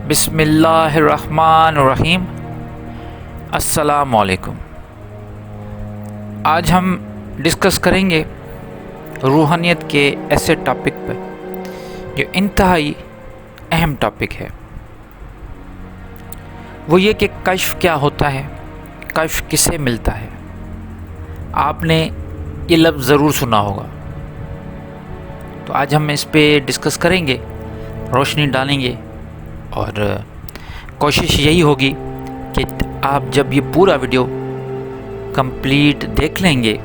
بسم اللہ الرحمن الرحیم۔ السلام علیکم۔ آج ہم ڈسکس کریں گے روحانیت کے ایسے ٹاپک پہ جو انتہائی اہم ٹاپک ہے، وہ یہ کہ کشف کیا ہوتا ہے، کشف کسے ملتا ہے۔ آپ نے یہ لفظ ضرور سنا ہوگا، تو آج ہم اس پہ ڈسکس کریں گے، روشنی ڈالیں گے، اور کوشش یہی ہوگی کہ آپ جب یہ پورا ویڈیو کمپلیٹ دیکھ لیں گے،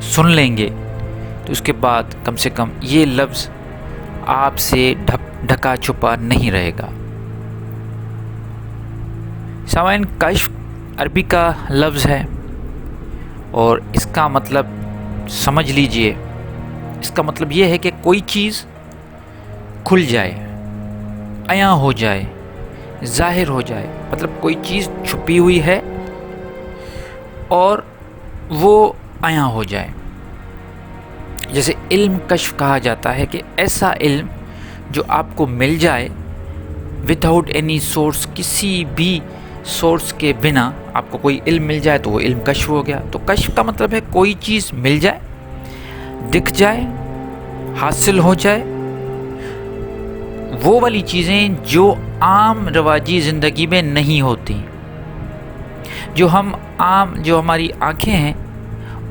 سن لیں گے، تو اس کے بعد کم سے کم یہ لفظ آپ سے ڈھکا چھپا نہیں رہے گا۔ سامعین، کشف عربی کا لفظ ہے اور اس کا مطلب سمجھ لیجئے، اس کا مطلب یہ ہے کہ کوئی چیز کھل جائے، عیاں ہو جائے، ظاہر ہو جائے، مطلب کوئی چیز چھپی ہوئی ہے اور وہ عیاں ہو جائے۔ جیسے علم کشف کہا جاتا ہے کہ ایسا علم جو آپ کو مل جائے وداؤٹ اینی سورس، کسی بھی سورس کے بنا آپ کو کوئی علم مل جائے تو وہ علم کشف ہو گیا۔ تو کشف کا مطلب ہے کوئی چیز مل جائے، دکھ جائے، حاصل ہو جائے، وہ والی چیزیں جو عام رواجی زندگی میں نہیں ہوتی، جو ہماری آنکھیں ہیں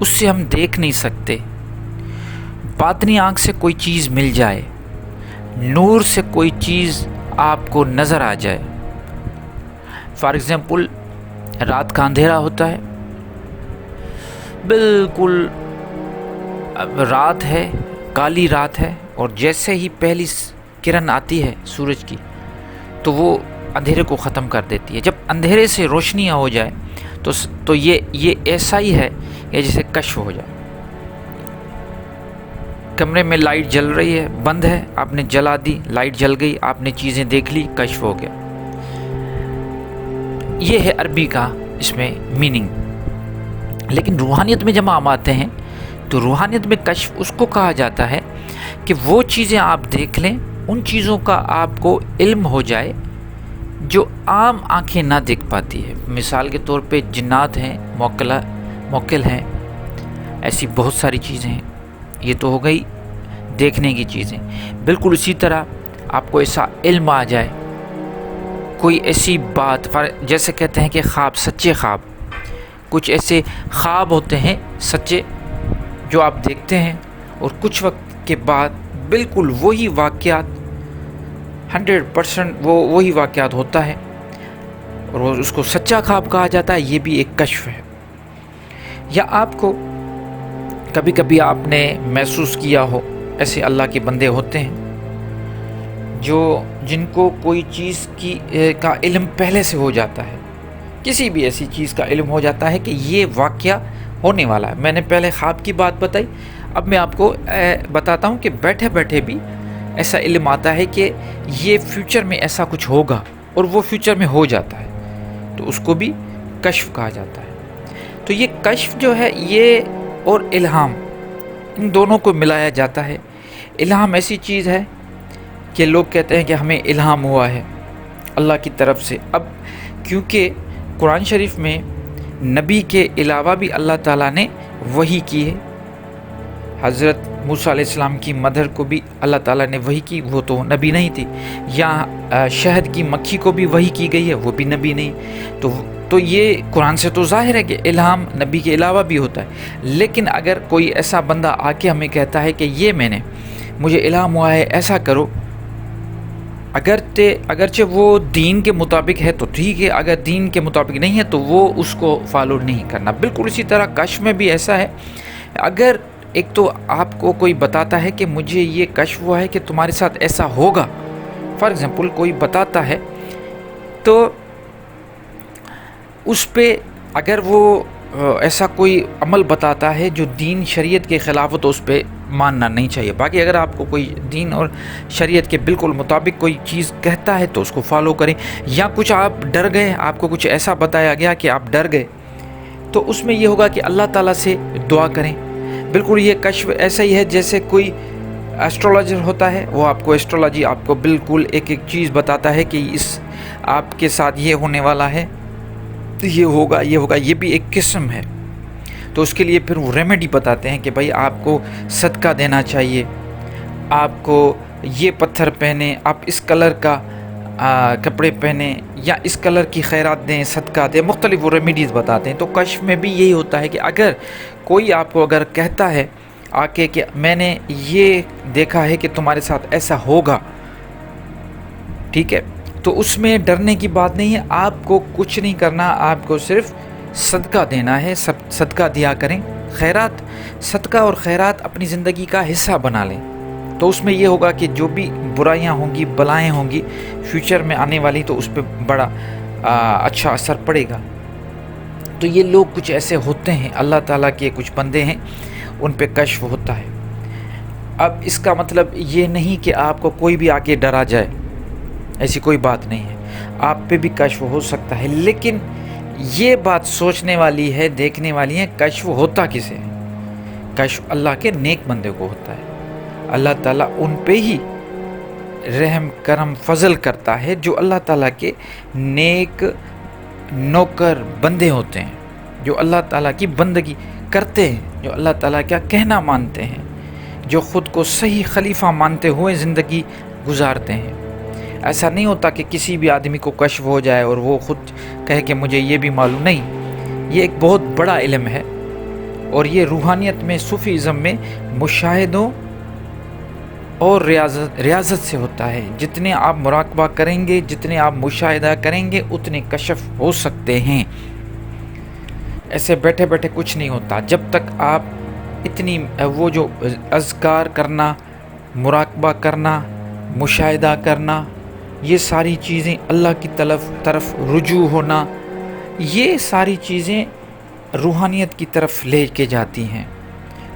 اس سے ہم دیکھ نہیں سکتے۔ باطنی آنکھ سے کوئی چیز مل جائے، نور سے کوئی چیز آپ کو نظر آ جائے۔ فار ایگزامپل، رات کا اندھیرا ہوتا ہے، بالکل رات ہے، کالی رات ہے، اور جیسے ہی پہلی کرن آتی ہے سورج کی تو وہ اندھیرے کو ختم کر دیتی ہے۔ جب اندھیرے سے روشنیاں ہو جائے تو یہ ایسا ہی ہے کہ جیسے کشف ہو جائے۔ کمرے میں لائٹ جل رہی ہے، بند ہے، آپ نے جلا دی، لائٹ جل گئی، آپ نے چیزیں دیکھ لی، کشف ہو گیا۔ یہ ہے عربی کا اس میں میننگ۔ لیکن روحانیت میں جب ہم آتے ہیں تو روحانیت میں کشف اس کو کہا جاتا ہے کہ وہ چیزیں آپ دیکھ لیں، ان چیزوں کا آپ کو علم ہو جائے جو عام آنکھیں نہ دیکھ پاتی ہے۔ مثال کے طور پہ جنات ہیں، موکل ہیں، ایسی بہت ساری چیزیں ہیں۔ یہ تو ہو گئی دیکھنے کی چیزیں۔ بالکل اسی طرح آپ کو ایسا علم آ جائے، کوئی ایسی بات، جیسے کہتے ہیں کہ خواب، سچے خواب، کچھ ایسے خواب ہوتے ہیں سچے جو آپ دیکھتے ہیں اور کچھ وقت کے بعد بالکل وہی واقعات 100% وہی واقعات ہوتا ہے اور اس کو سچا خواب کہا جاتا ہے۔ یہ بھی ایک کشف ہے۔ یا آپ کو کبھی کبھی آپ نے محسوس کیا ہو، ایسے اللہ کے بندے ہوتے ہیں جن کو کوئی چیز کا علم پہلے سے ہو جاتا ہے، کسی بھی ایسی چیز کا علم ہو جاتا ہے کہ یہ واقعہ ہونے والا ہے۔ میں نے پہلے خواب کی بات بتائی، اب میں آپ کو بتاتا ہوں کہ بیٹھے بیٹھے بھی ایسا علم آتا ہے کہ یہ فیوچر میں ایسا کچھ ہوگا اور وہ فیوچر میں ہو جاتا ہے، تو اس کو بھی کشف کہا جاتا ہے۔ تو یہ کشف جو ہے، یہ اور الہام، ان دونوں کو ملایا جاتا ہے۔ الہام ایسی چیز ہے کہ لوگ کہتے ہیں کہ ہمیں الہام ہوا ہے اللہ کی طرف سے۔ اب کیونکہ قرآن شریف میں نبی کے علاوہ بھی اللہ تعالیٰ نے وحی کی ہے، حضرت موسیٰ علیہ السلام کی مدر کو بھی اللہ تعالیٰ نے وحی کی، وہ تو نبی نہیں تھی۔ یا شہد کی مکھی کو بھی وحی کی گئی ہے، وہ بھی نبی نہیں۔ تو یہ قرآن سے تو ظاہر ہے کہ الہام نبی کے علاوہ بھی ہوتا ہے۔ لیکن اگر کوئی ایسا بندہ آ کے ہمیں کہتا ہے کہ یہ مجھے الہام ہوا ہے، ایسا کرو، اگرچہ وہ دین کے مطابق ہے تو ٹھیک ہے، اگر دین کے مطابق نہیں ہے تو وہ اس کو فالو نہیں کرنا۔ بالکل اسی طرح کشف میں بھی ایسا ہے۔ اگر ایک تو آپ کو کوئی بتاتا ہے کہ مجھے یہ کشف ہوا ہے کہ تمہارے ساتھ ایسا ہوگا، فار ایگزامپل کوئی بتاتا ہے، تو اس پہ اگر وہ ایسا کوئی عمل بتاتا ہے جو دین شریعت کے خلاف ہو تو اس پہ ماننا نہیں چاہیے۔ باقی اگر آپ کو کوئی دین اور شریعت کے بالکل مطابق کوئی چیز کہتا ہے تو اس کو فالو کریں۔ یا کچھ آپ ڈر گئے، آپ کو کچھ ایسا بتایا گیا کہ آپ ڈر گئے، تو اس میں یہ ہوگا کہ اللہ تعالیٰ سے دعا کریں۔ بالکل یہ کشف ایسا ہی ہے جیسے کوئی ایسٹرولوجر ہوتا ہے، وہ آپ کو ایسٹرولوجی آپ کو بالکل ایک ایک چیز بتاتا ہے کہ اس آپ کے ساتھ یہ ہونے والا ہے، یہ ہوگا یہ ہوگا، یہ بھی ایک قسم ہے۔ تو اس کے لیے پھر وہ ریمیڈی بتاتے ہیں کہ بھائی آپ کو صدقہ دینا چاہیے، آپ کو یہ پتھر پہنے، آپ اس کلر کا کپڑے پہنے، یا اس کلر کی خیرات دیں، صدقہ دیں، مختلف وہ ریمیڈیز بتاتے ہیں۔ تو کشف میں بھی یہی ہوتا ہے کہ اگر کوئی آپ کو اگر کہتا ہے آ کے کہ میں نے یہ دیکھا ہے کہ تمہارے ساتھ ایسا ہوگا، ٹھیک ہے، تو اس میں ڈرنے کی بات نہیں ہے، آپ کو کچھ نہیں کرنا، آپ کو صرف صدقہ دینا ہے، صدقہ دیا کریں، خیرات، صدقہ اور خیرات اپنی زندگی کا حصہ بنا لیں۔ تو اس میں یہ ہوگا کہ جو بھی برائیاں ہوں گی، بلائیں ہوں گی فیوچر میں آنے والی، تو اس پہ بڑا اچھا اثر پڑے گا۔ تو یہ لوگ کچھ ایسے ہوتے ہیں، اللہ تعالیٰ کے کچھ بندے ہیں، ان پہ کشف ہوتا ہے۔ اب اس کا مطلب یہ نہیں کہ آپ کو کوئی بھی آ کے ڈرا جائے، ایسی کوئی بات نہیں ہے، آپ پہ بھی کشف ہو سکتا ہے، لیکن یہ بات سوچنے والی ہے، دیکھنے والی ہے، کشف ہوتا کسے ہے؟ کشف اللہ کے نیک بندے کو ہوتا ہے۔ اللہ تعالیٰ ان پہ ہی رحم کرم فضل کرتا ہے جو اللہ تعالیٰ کے نیک نوکر بندے ہوتے ہیں، جو اللہ تعالیٰ کی بندگی کرتے ہیں، جو اللہ تعالیٰ کا کہنا مانتے ہیں، جو خود کو صحیح خلیفہ مانتے ہوئے زندگی گزارتے ہیں۔ ایسا نہیں ہوتا کہ کسی بھی آدمی کو کشف ہو جائے اور وہ خود کہے کہ مجھے یہ بھی معلوم نہیں۔ یہ ایک بہت بڑا علم ہے، اور یہ روحانیت میں، صوفیزم میں مشاہدوں اور ریاضت سے ہوتا ہے۔ جتنے آپ مراقبہ کریں گے، جتنے آپ مشاہدہ کریں گے، اتنے کشف ہو سکتے ہیں۔ ایسے بیٹھے بیٹھے کچھ نہیں ہوتا۔ جب تک آپ اتنی وہ جو اذکار کرنا، مراقبہ کرنا، مشاہدہ کرنا، یہ ساری چیزیں اللہ کی طرف رجوع ہونا، یہ ساری چیزیں روحانیت کی طرف لے کے جاتی ہیں۔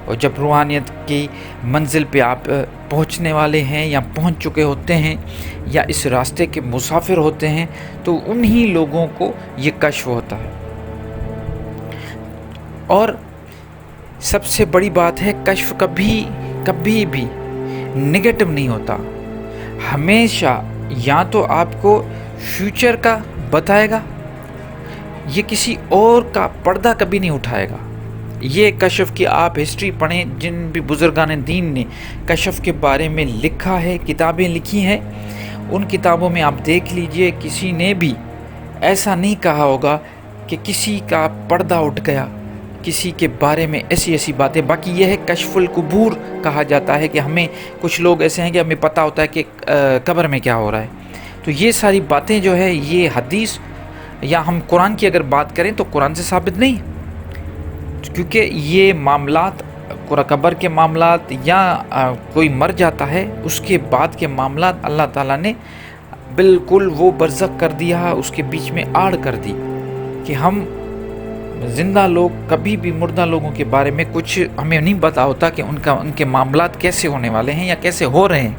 اور جب روحانیت کی منزل پہ آپ پہنچنے والے ہیں یا پہنچ چکے ہوتے ہیں یا اس راستے کے مسافر ہوتے ہیں، تو انہی لوگوں کو یہ کشف ہوتا ہے۔ اور سب سے بڑی بات ہے، کشف کبھی بھی نگیٹو نہیں ہوتا۔ ہمیشہ یا تو آپ کو فیوچر کا بتائے گا، یہ کسی اور کا پردہ کبھی نہیں اٹھائے گا۔ یہ کشف کی آپ ہسٹری پڑھیں، جن بھی بزرگان دین نے کشف کے بارے میں لکھا ہے، کتابیں لکھی ہیں، ان کتابوں میں آپ دیکھ لیجئے، کسی نے بھی ایسا نہیں کہا ہوگا کہ کسی کا پردہ اٹھ گیا، کسی کے بارے میں ایسی باتیں۔ باقی یہ ہے کشف القبور کہا جاتا ہے کہ ہمیں کچھ لوگ ایسے ہیں کہ ہمیں پتہ ہوتا ہے کہ قبر میں کیا ہو رہا ہے۔ تو یہ ساری باتیں جو ہے، یہ حدیث یا ہم قرآن کی اگر بات کریں تو قرآن سے ثابت نہیں، کیونکہ یہ معاملات، قبر کے معاملات یا کوئی مر جاتا ہے اس کے بعد کے معاملات، اللہ تعالیٰ نے بالکل وہ برزخ کر دیا، اس کے بیچ میں آڑ کر دی کہ ہم زندہ لوگ کبھی بھی مردہ لوگوں کے بارے میں کچھ ہمیں نہیں پتا ہوتا کہ ان کے معاملات کیسے ہونے والے ہیں یا کیسے ہو رہے ہیں،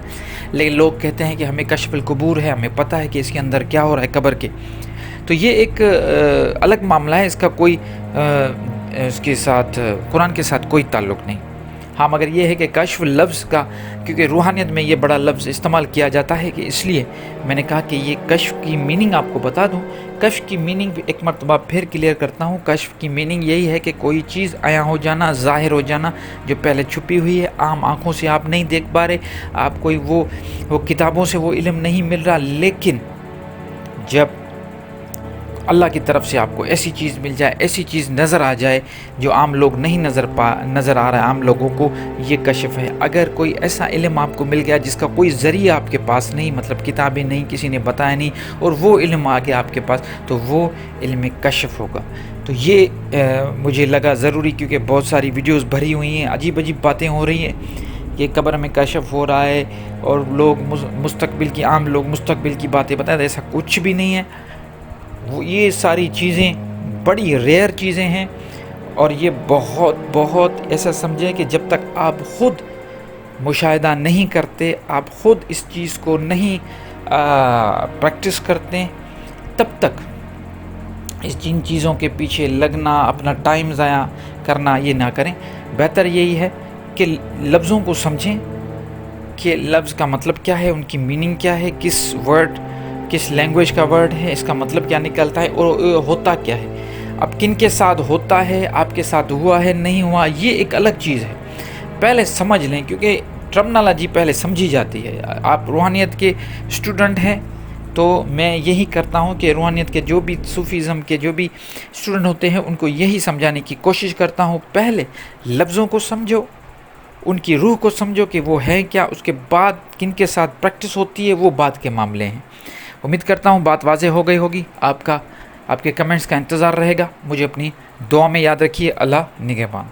لیکن لوگ کہتے ہیں کہ ہمیں کشف القبور ہے، ہمیں پتہ ہے کہ اس کے اندر کیا ہو رہا ہے قبر کے۔ تو یہ ایک الگ معاملہ ہے، اس کا کوئی اس کے ساتھ قرآن کے ساتھ کوئی تعلق نہیں۔ ہاں مگر یہ ہے کہ کشف لفظ کا، کیونکہ روحانیت میں یہ بڑا لفظ استعمال کیا جاتا ہے، کہ اس لیے میں نے کہا کہ یہ کشف کی میننگ آپ کو بتا دوں۔ کشف کی میننگ ایک مرتبہ پھر کلیئر کرتا ہوں۔ کشف کی میننگ یہی ہے کہ کوئی چیز عیاں ہو جانا، ظاہر ہو جانا، جو پہلے چھپی ہوئی ہے، عام آنکھوں سے آپ نہیں دیکھ پا رہے، آپ کوئی وہ کتابوں سے وہ علم نہیں مل رہا، لیکن جب اللہ کی طرف سے آپ کو ایسی چیز مل جائے، ایسی چیز نظر آ جائے جو عام لوگ نہیں نظر آ رہا ہے عام لوگوں کو، یہ کشف ہے۔ اگر کوئی ایسا علم آپ کو مل گیا جس کا کوئی ذریعہ آپ کے پاس نہیں، مطلب کتابیں نہیں، کسی نے بتایا نہیں، اور وہ علم آ گیا آپ کے پاس، تو وہ علم کشف ہوگا۔ تو یہ مجھے لگا ضروری، کیونکہ بہت ساری ویڈیوز بھری ہوئی ہیں، عجیب باتیں ہو رہی ہیں کہ قبر میں کشف ہو رہا ہے، اور لوگ عام لوگ مستقبل کی باتیں بتائیں، ایسا کچھ بھی نہیں ہے۔ یہ ساری چیزیں بڑی ریئر چیزیں ہیں، اور یہ بہت ایسا سمجھیں کہ جب تک آپ خود مشاہدہ نہیں کرتے، آپ خود اس چیز کو نہیں پریکٹس کرتے، تب تک جن چیزوں کے پیچھے لگنا، اپنا ٹائم ضائع کرنا، یہ نہ کریں۔ بہتر یہی ہے کہ لفظوں کو سمجھیں، کہ لفظ کا مطلب کیا ہے، ان کی میننگ کیا ہے، کس لینگویج کا ورڈ ہے، اس کا مطلب کیا نکلتا ہے اور ہوتا کیا ہے۔ اب کن کے ساتھ ہوتا ہے، آپ کے ساتھ ہوا ہے نہیں ہوا، یہ ایک الگ چیز ہے، پہلے سمجھ لیں، کیونکہ ٹرمنالوجی پہلے سمجھی جاتی ہے۔ آپ روحانیت کے اسٹوڈنٹ ہیں تو میں یہی کرتا ہوں کہ روحانیت کے جو بھی صوفیزم کے جو بھی اسٹوڈنٹ ہوتے ہیں ان کو یہی سمجھانے کی کوشش کرتا ہوں، پہلے لفظوں کو سمجھو، ان کی روح کو سمجھو کہ وہ ہے کیا، اس کے بعد کن کے ساتھ پریکٹس ہوتی ہے وہ بات کے معاملے ہیں۔ امید کرتا ہوں بات واضح ہو گئی ہوگی، آپ کے کمنٹس کا انتظار رہے گا، مجھے اپنی دعا میں یاد رکھیے۔ اللہ نگہبان۔